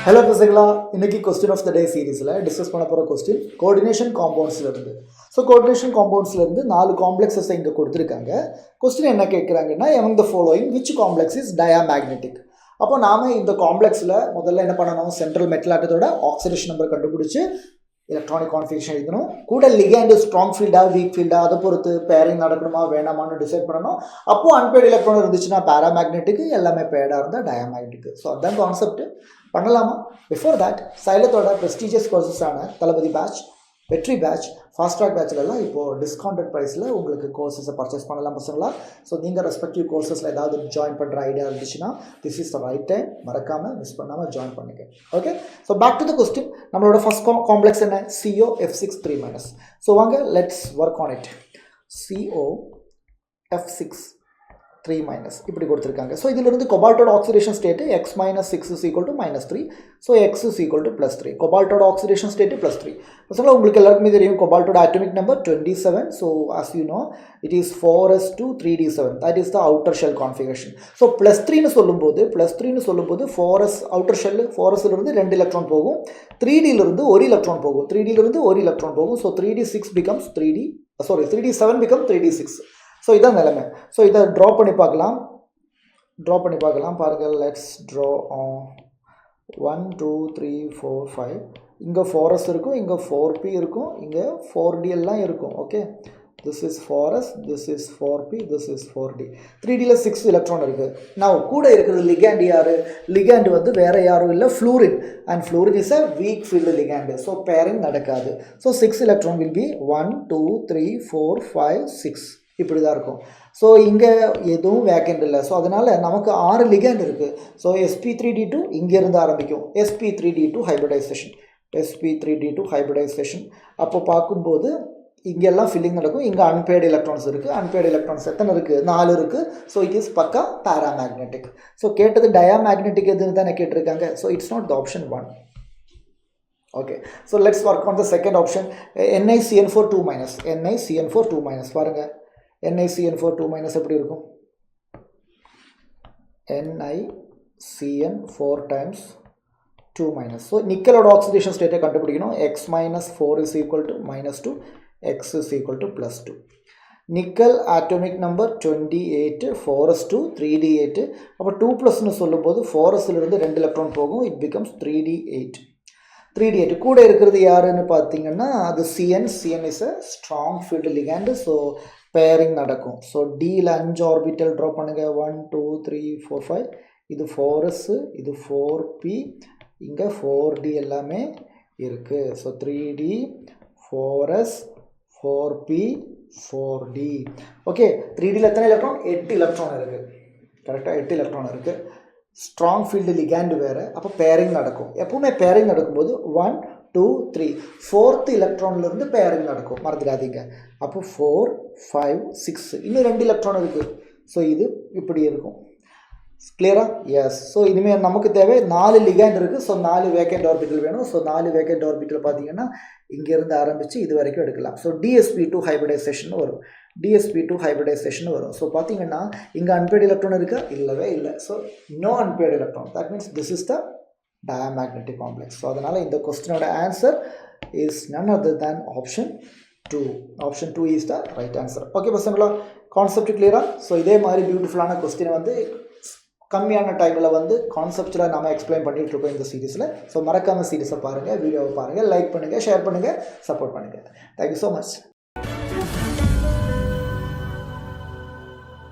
Hello பசங்களா, இன்னைக்கு question of the டே சீரீஸில் டிஸ்கஸ் பண்ண போகிற கொஸ்டின் கோஆர்டினேஷன் காம்பவுண்ட்ஸ்லேருந்து. ஸோ கோஆர்டினேஷன் காம்பவுண்ட்ஸ்லேருந்து 4 காம்ப்ளெக்ஸஸை இங்கே கொடுத்துருக்காங்க. கொஸ்டின் என்ன கேட்குறாங்கன்னா, among the following which complex is diamagnetic? அப்போ நாம் இந்த காம்ப்ளெக்ஸில் முதல்ல என்ன பண்ணணும், சென்ட்ரல் மெட்டல் ஆட்டத்தோட ஆக்சிடேஷன் நம்பர் கண்டுபிடிச்சி எலக்ட்ரானிக் கான்ஃபிகரேஷன் எழுதணும். கூட லிகேண்ட் ஸ்ட்ராங் ஃபீல்டா வீக் ஃபீல்டா அதை பொறுத்து பேரிங் நடக்கணுமா வேணாமான்னு டிசைட் பண்ணணும். அப்போது அன்பேட் எலக்ட்ரான் இருந்துச்சுன்னா பேராமேக்னெட்டிக்கு, எல்லாமே பேடாக இருந்தால் டயாமேக்னெட்டிக்கு. ஸோ அதுதான் கான்செப்ட். பண்ணலாமா? பிஃபோர் தட் சைலத்தோட ப்ரெஸ்டீஜியஸ் கோர்சஸான Thalapathy batch, Vetri batch, fast track பேட்ச்லலாம் இப்போது டிஸ்கவுண்டட் ப்ரைஸில் உங்களுக்கு கோர்சஸை பர்ச்சேஸ் பண்ணலாம் பசங்களா. ஸோ நீங்கள் ரெஸ்பெக்டிவ் கோர்சஸில் ஏதாவது ஜாயின் பண்ணுற ஐடியா இருந்துச்சுன்னா this is the right time. மறக்காமல் மிஸ் பண்ணாமல் ஜாயின் பண்ணிக்க. Okay, so back to the question. நம்மளோட ஃபர்ஸ்ட் காம்ப்ளெக்ஸ் என்ன? COF6 3-. ஸோ வாங்க let's work on it. COF6 3- இப்படி கொடுத்துருக்காங்க. ஸோ இதிலிருந்து கொபால்ட்டோட oxidation state X - 6 is equal to -3. So X is equal to +3. கொபால்ட்டோட ஆக்சிடேஷன் ஸ்டேட்டு +3. பசங்களா உங்களுக்கு எல்லாருக்குமே தெரியும் கொபால்ட்டோட atomic number 27. So as you know it is 4s2 3d7. That is the outer shell configuration. So +3ன்னு சொல்லும்போது 4s அவுட்டர் ஷெல் 4sலிருந்து 2 எலக்ட்ரான் போகும், 3dலிருந்து 1 electron போகும், 3dலிருந்து 1 எலக்ட்ரான் போகும். So 3d7 becomes 3d6. So இதான் நிலைமை. ஸோ இதை ட்ரா பண்ணி பார்க்கலாம் பாருங்கள். Let's draw 1 2 3 4 5. இங்கே 4s இருக்கும், இங்கே 4p இருக்கும், இங்கே 4d எல்லாம் இருக்கும். Okay, this is 4s, this is 4p, this is 4d. 3dல 6 electron இருக்குது. நான் கூட இருக்கிறது லிகேண்ட் யார்? லிகேண்ட் வந்து வேறு யாரும் இல்லை, fluorine. And fluorine is a weak field ligand. So pairing நடக்காது. So 6 electron will be 1 2 3 4 5 6. இப்படி தான் இருக்கும். ஸோ இங்கே எதுவும் வேக்கண்ட் இல்லை. ஸோ அதனால் நமக்கு 6 லிகேண்ட் இருக்குது. ஸோ sp3d2 இங்கேருந்து ஆரம்பிக்கும். sp3d2 hybridisation. அப்போ பார்க்கும்போது இங்கெல்லாம் ஃபில்லிங் நடக்கும். இங்கே அன்பேட் எலக்ட்ரான்ஸ் இருக்குது. அன்பேட் எலக்ட்ரான்ஸ் எத்தனை இருக்குது? 4 இருக்குது. ஸோ இட் இஸ் பக்கா பேராமேக்னெட்டிக். ஸோ கேட்டது டயாமேக்னெட்டிக் எதுன்னு தானே கேட்டிருக்காங்க. So it's not the option 1. Okay, so let's work on the second option. NiCN4 2-. பாருங்கள், NiCN4 2- எப்படி இருக்கும்? NiCN4 times 2-. ஸோ நிக்கலோட ஆக்சிடேஷன் ஸ்டேட்டை கண்டுபிடிக்கணும். X - 4 is equal to -2, X is equal to +2. Nickel atomic number 28, 4s2 3d8. அப்போ 2+ன்னு சொல்லும்போது 4sலிருந்து 2 electron போகும். It becomes 3d8. கூட இருக்கிறது யாருன்னு பார்த்தீங்கன்னா அது CN is a strong field ligand. So pairing நடக்கும். ஸோ டியில் 5 ஆர்பிட்டல் ட்ரா பண்ணுங்கள். 1 2 3 4 5. இது 4s, இது 4p, இங்கே 4d எல்லாமே இருக்குது. So 3d 4s 4p 4d. Okay, 3dயில் எத்தனை எலக்ட்ரான்? 8 எலக்ட்ரான் இருக்குது. கரெக்டாக 8 எலக்ட்ரான் இருக்குது. ஸ்ட்ராங் ஃபீல்டு லிகேண்டு வேறு. அப்போ பேரிங் நடக்கும். எப்பவுமே பேரிங் நடக்கும்போது 1 2 3 4th எலக்ட்ரான்லேருந்து பேரிங் நடக்கும், மறந்துடாதீங்க. அப்போ 4 5 6 இன்னும் 2 எலக்ட்ரான் இருக்குது. ஸோ இது இப்படி இருக்கும். கிளியரா? எஸ். ஸோ இனிமேல் நமக்கு தேவை 4 லிகேண்ட் இருக்குது. ஸோ 4 வேக்கண்ட் ஆர்பிட்டல் வேணும். ஸோ 4 வேக்கண்ட் ஆர்பிட்டல் பார்த்தீங்கன்னா இங்கேருந்து ஆரம்பித்து இது வரைக்கும் எடுக்கலாம். ஸோ DsP2 ஹைப்ரிடைசேஷன் வரும். ஸோ பார்த்தீங்கன்னா இங்கே அன்பேட் எலக்ட்ரான் இருக்கா? இல்லவே இல்லை. So no unpaired electron. That means this is the diamagnetic complex. So அதனால் இந்த கொஸ்டினோட answer is none other than option 2. Option 2 is the right answer. Okay பசங்களா, கான்செப்ட் கிளியரா? ஸோ இதே மாதிரி பியூட்டிஃபுல்லான கொஸ்டினை வந்து கம்மியான டைமில் வந்து கான்செப்டில் நம்ம எக்ஸ்பிளைன் பண்ணிகிட்டு இருக்கோம் இந்த சீரீஸில். ஸோ மறக்காமல் சீரீஸை பாருங்கள், வீடியோவை பாருங்கள், லைக் பண்ணுங்கள், ஷேர் பண்ணுங்கள், சப்போர்ட் பண்ணுங்கள். Thank you so much.